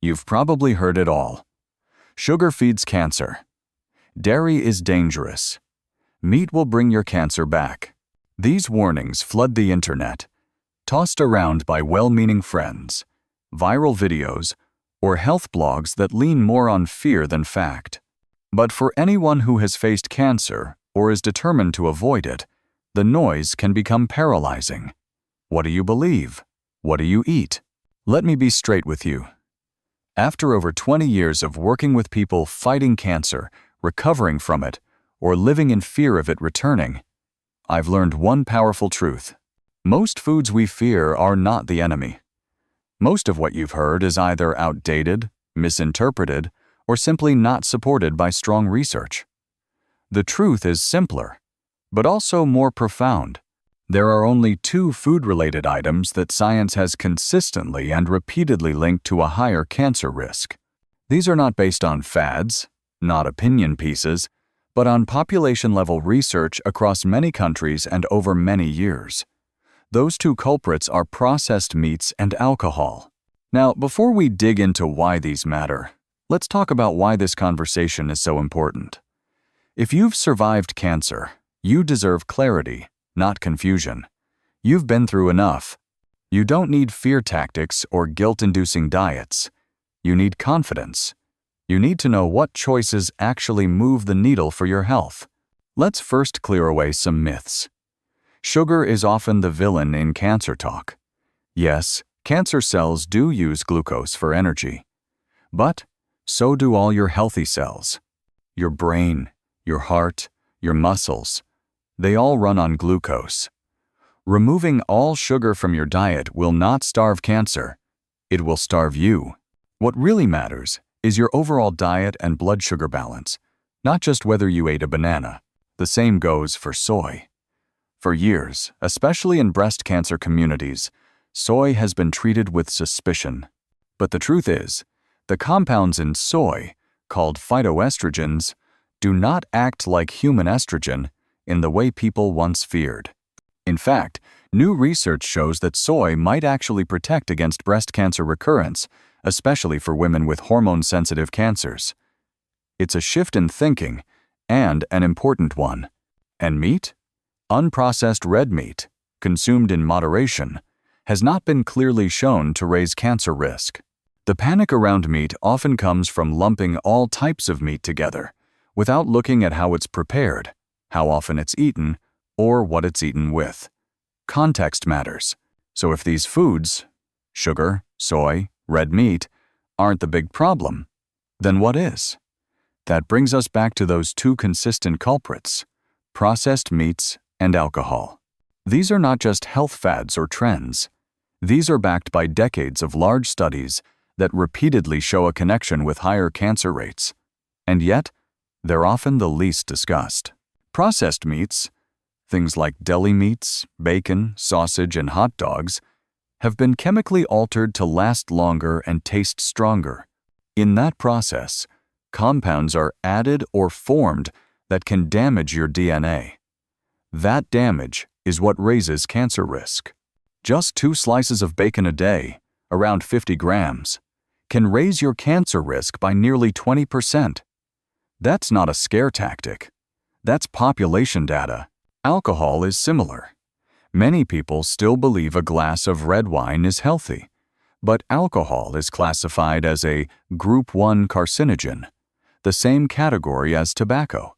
You've probably heard it all. Sugar feeds cancer. Dairy is dangerous. Meat will bring your cancer back. These warnings flood the internet, tossed around by well-meaning friends, viral videos, or health blogs that lean more on fear than fact. But for anyone who has faced cancer or is determined to avoid it, the noise can become paralyzing. What do you believe? What do you eat? Let me be straight with you. After over 20 years of working with people fighting cancer, recovering from it, or living in fear of it returning, I've learned one powerful truth. Most foods we fear are not the enemy. Most of what you've heard is either outdated, misinterpreted, or simply not supported by strong research. The truth is simpler, but also more profound. There are only 2 food-related items that science has consistently and repeatedly linked to a higher cancer risk. These are not based on fads, not opinion pieces, but on population-level research across many countries and over many years. Those 2 culprits are processed meats and alcohol. Now, before we dig into why these matter, let's talk about why this conversation is so important. If you've survived cancer, you deserve clarity, not confusion. You've been through enough. You don't need fear tactics or guilt-inducing diets. You need confidence. You need to know what choices actually move the needle for your health. Let's first clear away some myths. Sugar is often the villain in cancer talk. Yes, cancer cells do use glucose for energy. But so do all your healthy cells. Your brain, your heart, your muscles. They all run on glucose. Removing all sugar from your diet will not starve cancer. It will starve you. What really matters is your overall diet and blood sugar balance, not just whether you ate a banana. The same goes for soy. For years, especially in breast cancer communities, soy has been treated with suspicion. But the truth is, the compounds in soy, called phytoestrogens, do not act like human estrogen in the way people once feared. In fact, new research shows that soy might actually protect against breast cancer recurrence, especially for women with hormone-sensitive cancers. It's a shift in thinking, and an important one. And meat? Unprocessed red meat, consumed in moderation, has not been clearly shown to raise cancer risk. The panic around meat often comes from lumping all types of meat together, without looking at how it's prepared, how often it's eaten, or what it's eaten with. Context matters. So if these foods, sugar, soy, red meat, aren't the big problem, then what is? That brings us back to those 2 consistent culprits: processed meats and alcohol. These are not just health fads or trends. These are backed by decades of large studies that repeatedly show a connection with higher cancer rates. And yet, they're often the least discussed. Processed meats, things like deli meats, bacon, sausage, and hot dogs, have been chemically altered to last longer and taste stronger. In that process, compounds are added or formed that can damage your DNA. That damage is what raises cancer risk. Just 2 slices of bacon a day, around 50 grams, can raise your cancer risk by nearly 20%. That's not a scare tactic. That's population data. Alcohol is similar. Many people still believe a glass of red wine is healthy, but alcohol is classified as a Group 1 carcinogen, the same category as tobacco.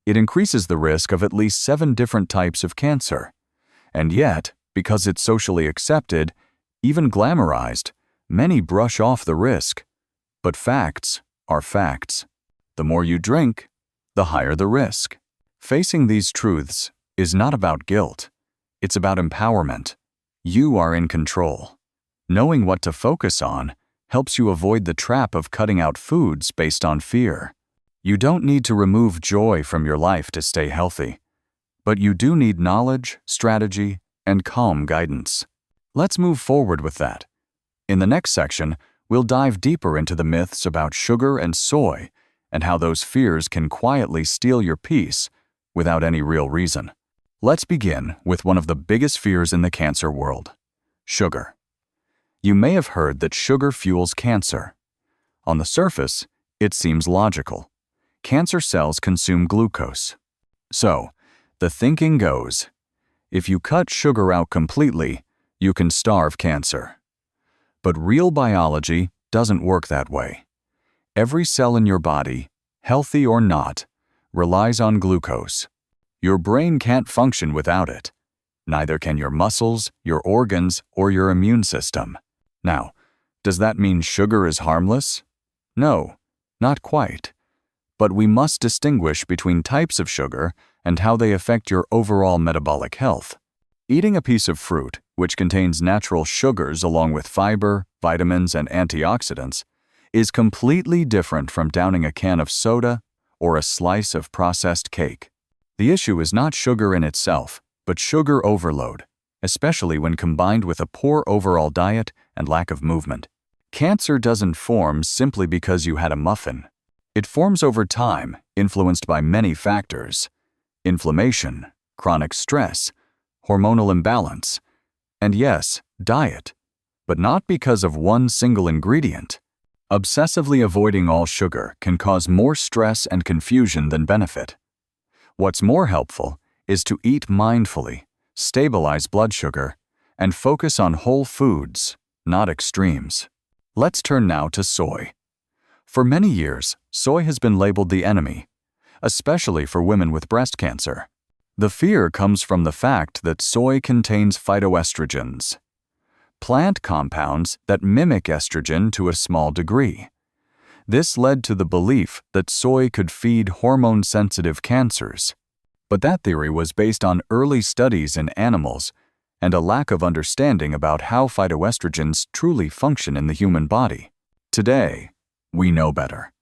It increases the risk of at least 7 different types of cancer. And yet, because it's socially accepted, even glamorized, many brush off the risk. But facts are facts. The more you drink, the higher the risk. Facing these truths is not about guilt. It's about empowerment. You are in control. Knowing what to focus on helps you avoid the trap of cutting out foods based on fear. You don't need to remove joy from your life to stay healthy, but you do need knowledge, strategy, and calm guidance. Let's move forward with that. In the next section, we'll dive deeper into the myths about sugar and soy and how those fears can quietly steal your peace without any real reason. Let's begin with one of the biggest fears in the cancer world: sugar. You may have heard that sugar fuels cancer. On the surface, it seems logical. Cancer cells consume glucose. So, the thinking goes, if you cut sugar out completely, you can starve cancer. But real biology doesn't work that way. Every cell in your body, healthy or not, relies on glucose. Your brain can't function without it. Neither can your muscles, your organs, or your immune system. Now, does that mean sugar is harmless? No, not quite. But we must distinguish between types of sugar and how they affect your overall metabolic health. Eating a piece of fruit, which contains natural sugars along with fiber, vitamins, and antioxidants, is completely different from downing a can of soda or a slice of processed cake. The issue is not sugar in itself, but sugar overload, especially when combined with a poor overall diet and lack of movement. Cancer doesn't form simply because you had a muffin. It forms over time, influenced by many factors: inflammation, chronic stress, hormonal imbalance, and yes, diet, but not because of one single ingredient. Obsessively avoiding all sugar can cause more stress and confusion than benefit. What's more helpful is to eat mindfully, stabilize blood sugar, and focus on whole foods, not extremes. Let's turn now to soy. For many years, soy has been labeled the enemy, especially for women with breast cancer. The fear comes from the fact that soy contains phytoestrogens, plant compounds that mimic estrogen to a small degree. This led to the belief that soy could feed hormone-sensitive cancers. But that theory was based on early studies in animals and a lack of understanding about how phytoestrogens truly function in the human body. Today, we know better.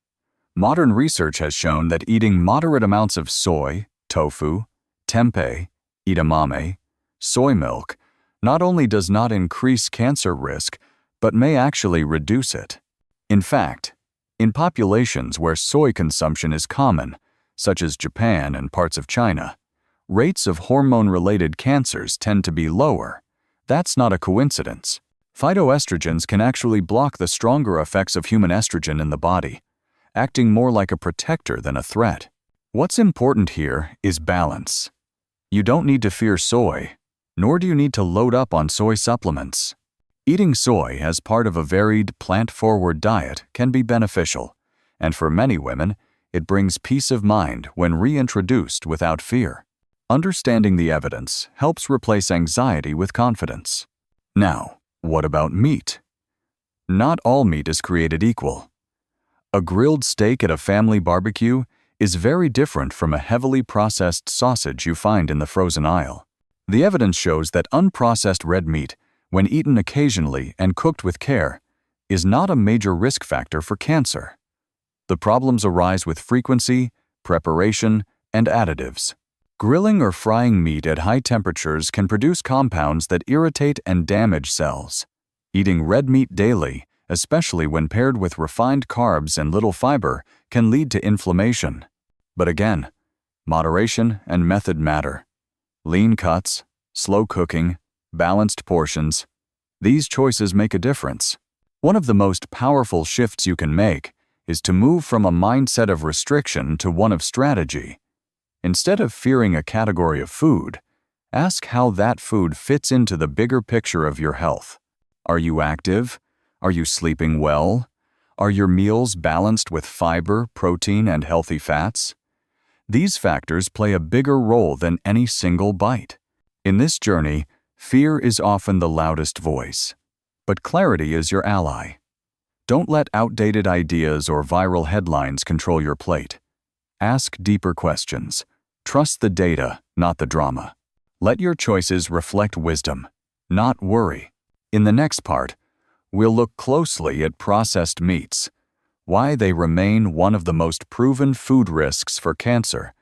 Modern research has shown that eating moderate amounts of soy, tofu, tempeh, edamame, soy milk not only does not increase cancer risk, but may actually reduce it. In fact, in populations where soy consumption is common, such as Japan and parts of China, rates of hormone-related cancers tend to be lower. That's not a coincidence. Phytoestrogens can actually block the stronger effects of human estrogen in the body, acting more like a protector than a threat. What's important here is balance. You don't need to fear soy, nor do you need to load up on soy supplements. Eating soy as part of a varied, plant-forward diet can be beneficial, and for many women, it brings peace of mind when reintroduced without fear. Understanding the evidence helps replace anxiety with confidence. Now, what about meat? Not all meat is created equal. A grilled steak at a family barbecue is very different from a heavily processed sausage you find in the frozen aisle. The evidence shows that unprocessed red meat, when eaten occasionally and cooked with care, is not a major risk factor for cancer. The problems arise with frequency, preparation, and additives. Grilling or frying meat at high temperatures can produce compounds that irritate and damage cells. Eating red meat daily, especially when paired with refined carbs and little fiber, can lead to inflammation. But again, moderation and method matter. Lean cuts, slow cooking, balanced portions, these choices make a difference. One of the most powerful shifts you can make is to move from a mindset of restriction to one of strategy. Instead of fearing a category of food, ask how that food fits into the bigger picture of your health. Are you active? Are you sleeping well? Are your meals balanced with fiber, protein, and healthy fats? These factors play a bigger role than any single bite. In this journey, fear is often the loudest voice, but clarity is your ally. Don't let outdated ideas or viral headlines control your plate. Ask deeper questions. Trust the data, not the drama. Let your choices reflect wisdom, not worry. In the next part, we'll look closely at processed meats, why they remain one of the most proven food risks for cancer,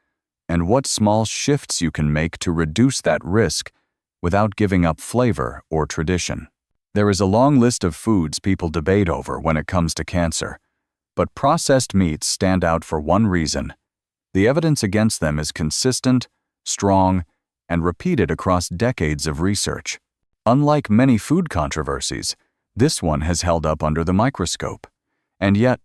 and what small shifts you can make to reduce that risk without giving up flavor or tradition. There is a long list of foods people debate over when it comes to cancer, but processed meats stand out for one reason. The evidence against them is consistent, strong, and repeated across decades of research. Unlike many food controversies, this one has held up under the microscope. And yet,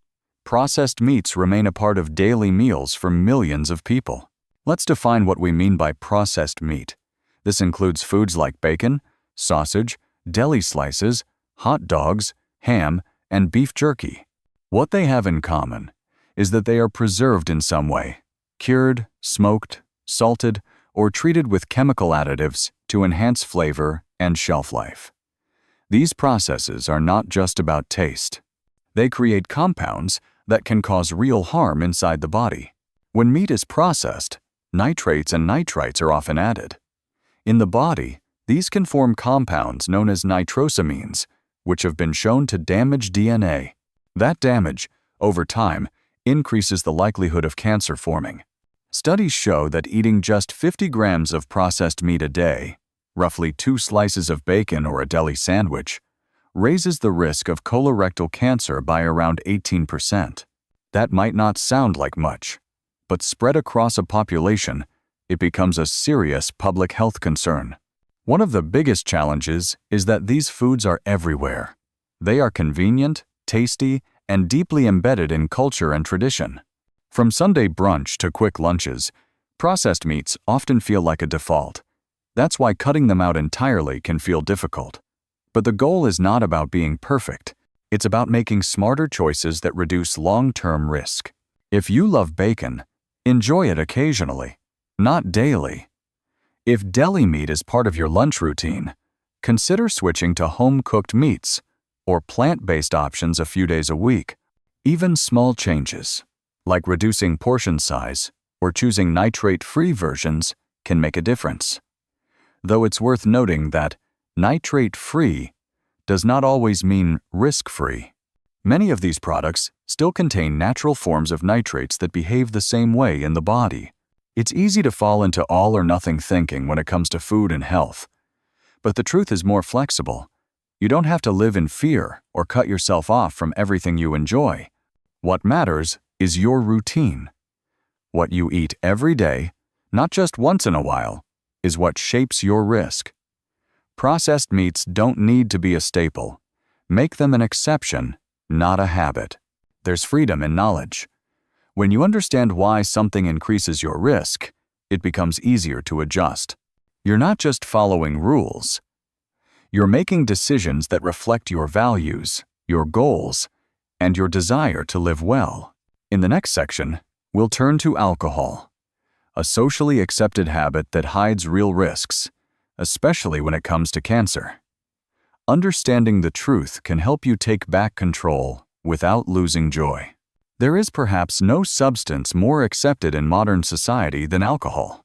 processed meats remain a part of daily meals for millions of people. Let's define what we mean by processed meat. This includes foods like bacon, sausage, deli slices, hot dogs, ham, and beef jerky. What they have in common is that they are preserved in some way, cured, smoked, salted, or treated with chemical additives to enhance flavor and shelf life. These processes are not just about taste. They create compounds that can cause real harm inside the body. When meat is processed, nitrates and nitrites are often added. In the body, these can form compounds known as nitrosamines, which have been shown to damage DNA. That damage, over time, increases the likelihood of cancer forming. Studies show that eating just 50 grams of processed meat a day, roughly 2 slices of bacon or a deli sandwich, raises the risk of colorectal cancer by around 18%. That might not sound like much, but spread across a population, it becomes a serious public health concern. One of the biggest challenges is that these foods are everywhere. They are convenient, tasty, and deeply embedded in culture and tradition. From Sunday brunch to quick lunches, processed meats often feel like a default. That's why cutting them out entirely can feel difficult. But the goal is not about being perfect. It's about making smarter choices that reduce long-term risk. If you love bacon, enjoy it occasionally, not daily. If deli meat is part of your lunch routine, consider switching to home-cooked meats or plant-based options a few days a week. Even small changes, like reducing portion size or choosing nitrate-free versions, can make a difference. Though it's worth noting that nitrate-free does not always mean risk-free. Many of these products still contain natural forms of nitrates that behave the same way in the body. It's easy to fall into all-or-nothing thinking when it comes to food and health. But the truth is more flexible. You don't have to live in fear or cut yourself off from everything you enjoy. What matters is your routine. What you eat every day, not just once in a while, is what shapes your risk. Processed meats don't need to be a staple. Make them an exception, not a habit. There's freedom in knowledge. When you understand why something increases your risk, it becomes easier to adjust. You're not just following rules. You're making decisions that reflect your values, your goals, and your desire to live well. In the next section, we'll turn to alcohol, a socially accepted habit that hides real risks, especially when it comes to cancer. Understanding the truth can help you take back control without losing joy. There is perhaps no substance more accepted in modern society than alcohol.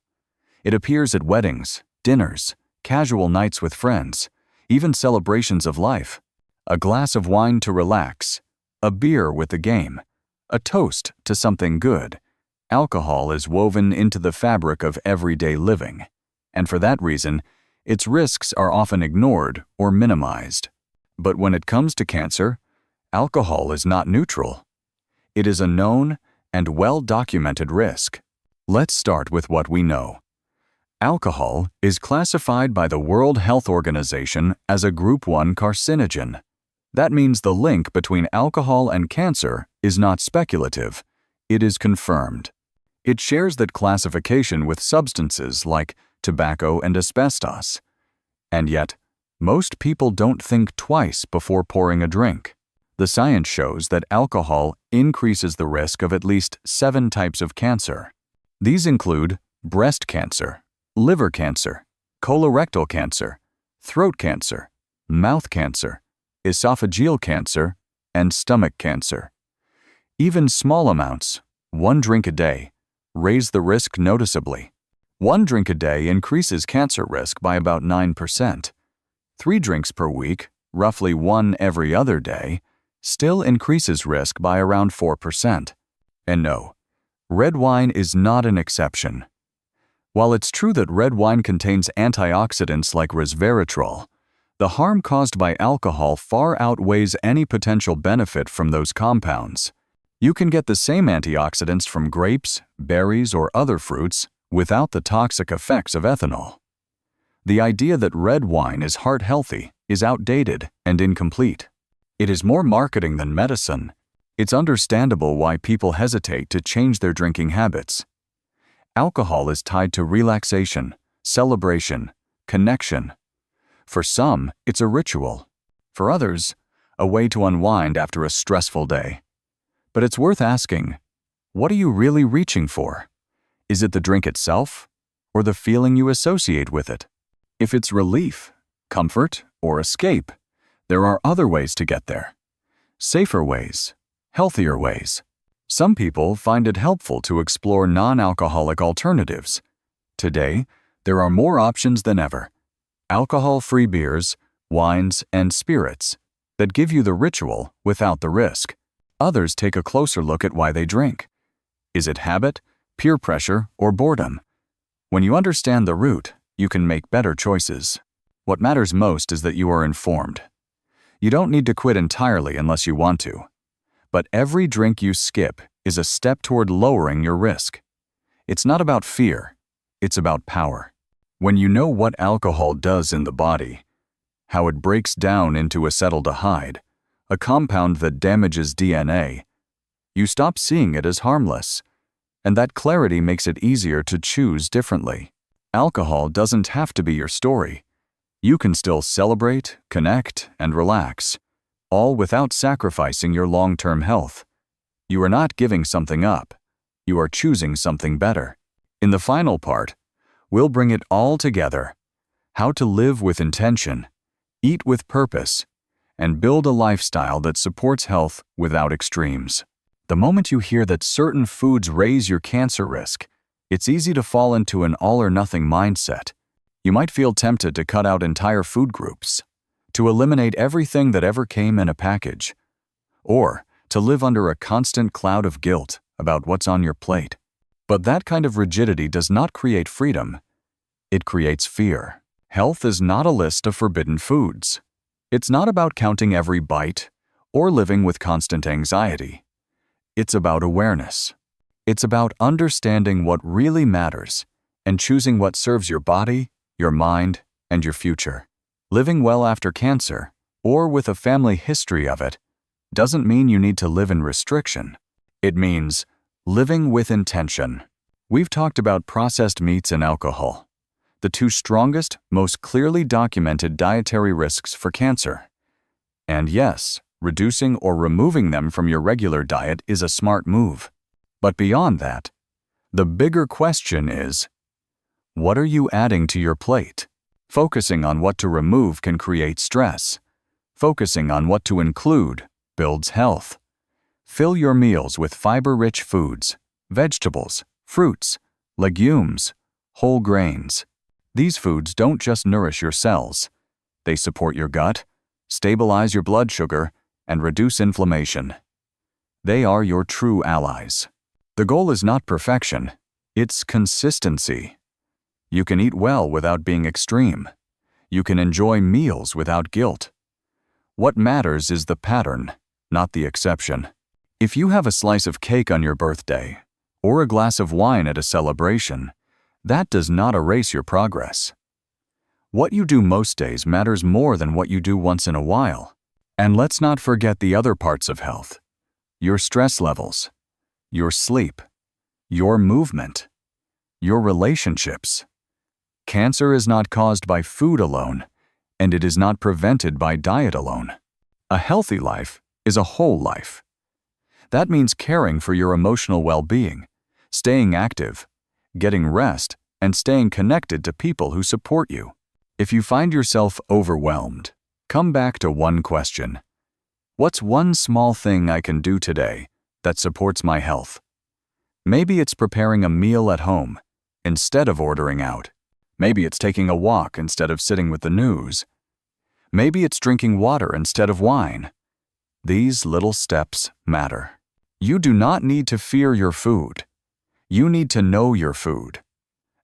It appears at weddings, dinners, casual nights with friends, even celebrations of life. A glass of wine to relax, a beer with the game, a toast to something good. Alcohol is woven into the fabric of everyday living, and for that reason, its risks are often ignored or minimized. But when it comes to cancer, alcohol is not neutral. It is a known and well-documented risk. Let's start with what we know. Alcohol is classified by the World Health Organization as a Group 1 carcinogen. That means the link between alcohol and cancer is not speculative, it is confirmed. It shares that classification with substances like tobacco and asbestos. And yet, most people don't think twice before pouring a drink. The science shows that alcohol increases the risk of at least 7 types of cancer. These include breast cancer, liver cancer, colorectal cancer, throat cancer, mouth cancer, esophageal cancer, and stomach cancer. Even small amounts, 1 drink a day, raise the risk noticeably. 1 drink a day increases cancer risk by about 9%. 3 drinks per week, roughly 1 every other day, still increases risk by around 4%. And no, red wine is not an exception. While it's true that red wine contains antioxidants like resveratrol, the harm caused by alcohol far outweighs any potential benefit from those compounds. You can get the same antioxidants from grapes, berries, or other fruits without the toxic effects of ethanol. The idea that red wine is heart-healthy is outdated and incomplete. It is more marketing than medicine. It's understandable why people hesitate to change their drinking habits. Alcohol is tied to relaxation, celebration, connection. For some, it's a ritual. For others, a way to unwind after a stressful day. But it's worth asking, what are you really reaching for? Is it the drink itself, or the feeling you associate with it? If it's relief, comfort, or escape, there are other ways to get there. Safer ways, healthier ways. Some people find it helpful to explore non-alcoholic alternatives. Today, there are more options than ever. Alcohol-free beers, wines, and spirits that give you the ritual without the risk. Others take a closer look at why they drink. Is it habit, peer pressure, or boredom? When you understand the root, you can make better choices. What matters most is that you are informed. You don't need to quit entirely unless you want to. But every drink you skip is a step toward lowering your risk. It's not about fear, it's about power. When you know what alcohol does in the body, how it breaks down into acetaldehyde, a compound that damages DNA, you stop seeing it as harmless, and that clarity makes it easier to choose differently. Alcohol doesn't have to be your story. You can still celebrate, connect, and relax, all without sacrificing your long-term health. You are not giving something up. You are choosing something better. In the final part, we'll bring it all together: how to live with intention, eat with purpose, and build a lifestyle that supports health without extremes. The moment you hear that certain foods raise your cancer risk, it's easy to fall into an all-or-nothing mindset. You might feel tempted to cut out entire food groups, to eliminate everything that ever came in a package, or to live under a constant cloud of guilt about what's on your plate. But that kind of rigidity does not create freedom. It creates fear. Health is not a list of forbidden foods. It's not about counting every bite or living with constant anxiety. It's about awareness. It's about understanding what really matters and choosing what serves your body, your mind, and your future. Living well after cancer, or with a family history of it, doesn't mean you need to live in restriction. It means living with intention. We've talked about processed meats and alcohol, the two strongest, most clearly documented dietary risks for cancer. And yes, reducing or removing them from your regular diet is a smart move. But beyond that, the bigger question is, what are you adding to your plate? Focusing on what to remove can create stress. Focusing on what to include builds health. Fill your meals with fiber-rich foods, vegetables, fruits, legumes, whole grains. These foods don't just nourish your cells. They support your gut, stabilize your blood sugar, and reduce inflammation. They are your true allies. The goal is not perfection, it's consistency. You can eat well without being extreme. You can enjoy meals without guilt. What matters is the pattern, not the exception. If you have a slice of cake on your birthday, or a glass of wine at a celebration, that does not erase your progress. What you do most days matters more than what you do once in a while. And let's not forget the other parts of health: your stress levels, your sleep, your movement, your relationships. Cancer is not caused by food alone, and it is not prevented by diet alone. A healthy life is a whole life. That means caring for your emotional well-being, staying active, getting rest, and staying connected to people who support you. If you find yourself overwhelmed, come back to one question: what's one small thing I can do today that supports my health? Maybe it's preparing a meal at home instead of ordering out. Maybe it's taking a walk instead of sitting with the news. Maybe it's drinking water instead of wine. These little steps matter. You do not need to fear your food. You need to know your food.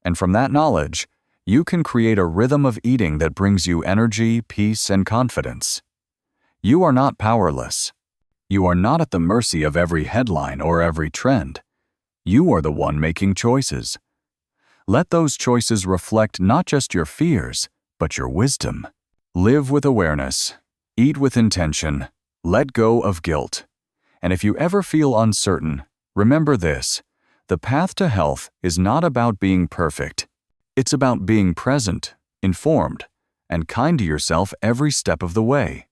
And from that knowledge, you can create a rhythm of eating that brings you energy, peace, and confidence. You are not powerless. You are not at the mercy of every headline or every trend. You are the one making choices. Let those choices reflect not just your fears, but your wisdom. Live with awareness, eat with intention, let go of guilt, And if you ever feel uncertain, remember this: the path to health is not about being perfect. It's about being present, informed, and kind to yourself every step of the way.